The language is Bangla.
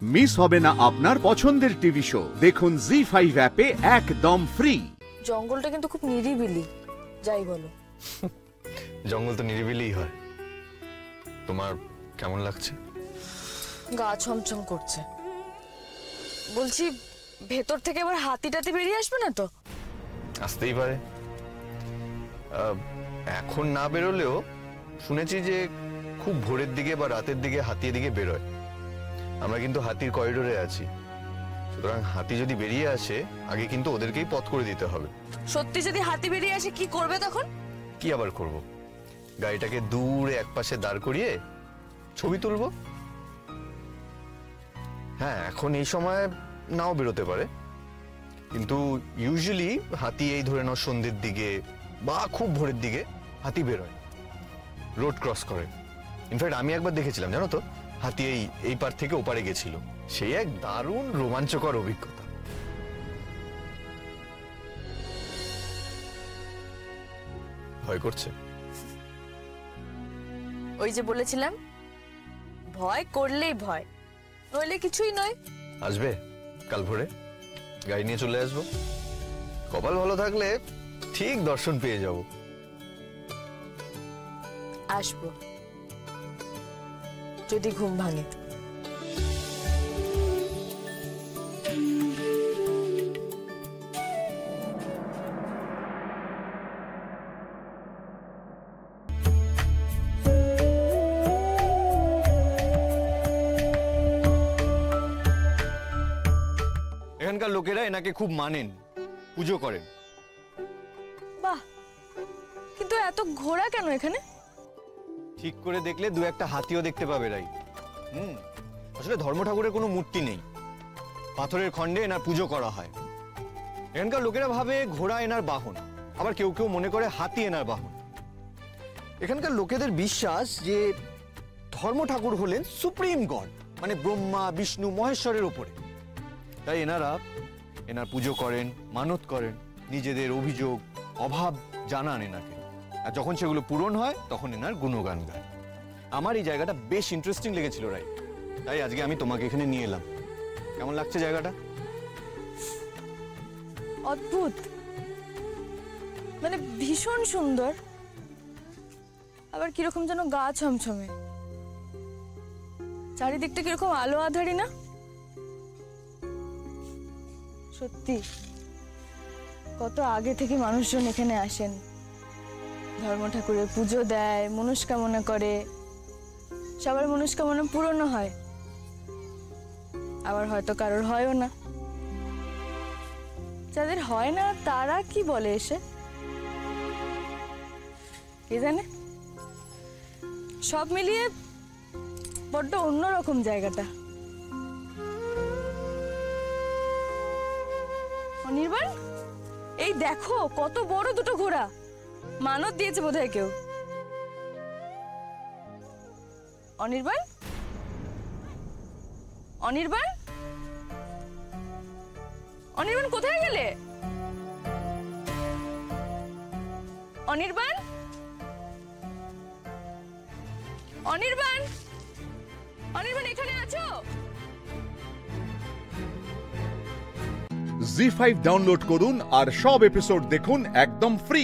মিস হবে না আপনার পছন্দের টিভি শো। দেখুন জি5 অ্যাপে একদম ফ্রি। জঙ্গলটা কিন্তু খুব নিরিবিলি, যাই বলো। জঙ্গল তো নিরিবিলিই হয়। তোমার কেমন লাগছে? গা ছমছম করছে। বলছি ভেতর থেকে আবার হাতি টাতি বেরিয়ে আসবে না তো? আসতেই পারে। এখন না বেরোলেও শুনেছি যে খুব ভোরের দিকে বা রাতের দিকে হাতি এদিকে বেরোয়। আমরা কিন্তু হাতির করিডোরে আছি, সুতরাং হাতি যদি বেরিয়ে আসে আগে কিন্তু ওদেরকেই পথ করে দিতে হবে। সত্যি যদি হাতি বেরিয়ে আসে কি করবে তখন? কি আবার করব, গাড়িটাকে দূরে একপাশে দাঁড় করিয়ে ছবি তুলবো। হ্যাঁ, এখন এই সময় নাও বেরোতে পারে, কিন্তু ইউজুয়ালি হাতি এই ধরে নাও সন্ধ্যের দিকে বা খুব ভোরের দিকে হাতি বেরোয়, রোড ক্রস করে। ইনফ্যাক্ট আমি একবার দেখেছিলাম, জানো তো, হাতি এই পার থেকে ওপারে গেছিল। সেই এক দারুণ রোমাঞ্চকর অভিজ্ঞতা। ভয় করছে? ওই যে বলেছিলাম, ভয় করলেই ভয়, নইলে কিছুই নয়। আসবে কাল ভোরে, গাড়ি নিয়ে চলে আসবো। কপাল ভালো থাকলে ঠিক দর্শন পেয়ে যাব। আসবো যদি ঘুম ভাঙে। এখানকার লোকেরা এনাকে খুব মানেন, পুজো করেন। বাহ, কিন্তু এত ঘোড়া কেন এখানে? ঠিক করে দেখলে দু একটা হাতিও দেখতে পাবে রাই। আসলে ধর্ম ঠাকুরের কোনো মূর্তি নেই, পাথরের খণ্ডে এনার পুজো করা হয়। এখানকার লোকেরা ভাবে ঘোড়া এনার বাহন, আবার কেউ কেউ মনে করে হাতি এনার বাহন। এখানকার লোকেদের বিশ্বাস যে ধর্ম ঠাকুর হলেন সুপ্রিম গড, মানে ব্রহ্মা বিষ্ণু মহেশ্বরের উপরে। তাই এনার পুজো করেন, মানত করেন, নিজেদের অভিযোগ অভাব জানান এনাকে, আর যখন সেগুলো পূরণ হয় তখন এনার গুণগান গায়। আমার এই জায়গাটা বেশ ইন্টারেস্টিং লেগেছিল রাই, তাই আজকে আমি তোমাকে এখানে নিয়ে এলাম। কেমন লাগছে জায়গাটা? অদ্ভুত, মানে ভীষণ সুন্দর, আবার কিরকম যেন গা ছমছমে। চারিদিকটা কিরকম আলো আধারি না? সত্যি কত আগে থেকে মানুষজন এখানে আসেন, ধর্ম ঠাকুরের পুজো দেয়, মনস্কামনা করে। সবার মনস্কামনা পূরণ হয়, আবার হয়তো কারোর হয়ও না। যাদের হয় না তারা কি বলে এসে কে জানে। সব মিলিয়ে বড্ড অন্যরকম জায়গাটা। অনির্বাণ, এই দেখো কত বড় দুটো ঘোড়া, মানত দিয়েছে বোধহয় কেউ। অনির্বাণ, অনির্বাণ, অনির্বাণ কোথায় গেলে? অনির্বাণ, অনির্বাণ, অনির্বাণ এখানে আছো? জি5 ডাউনলোড করুন আর সব এপিসোড দেখুন একদম ফ্রি।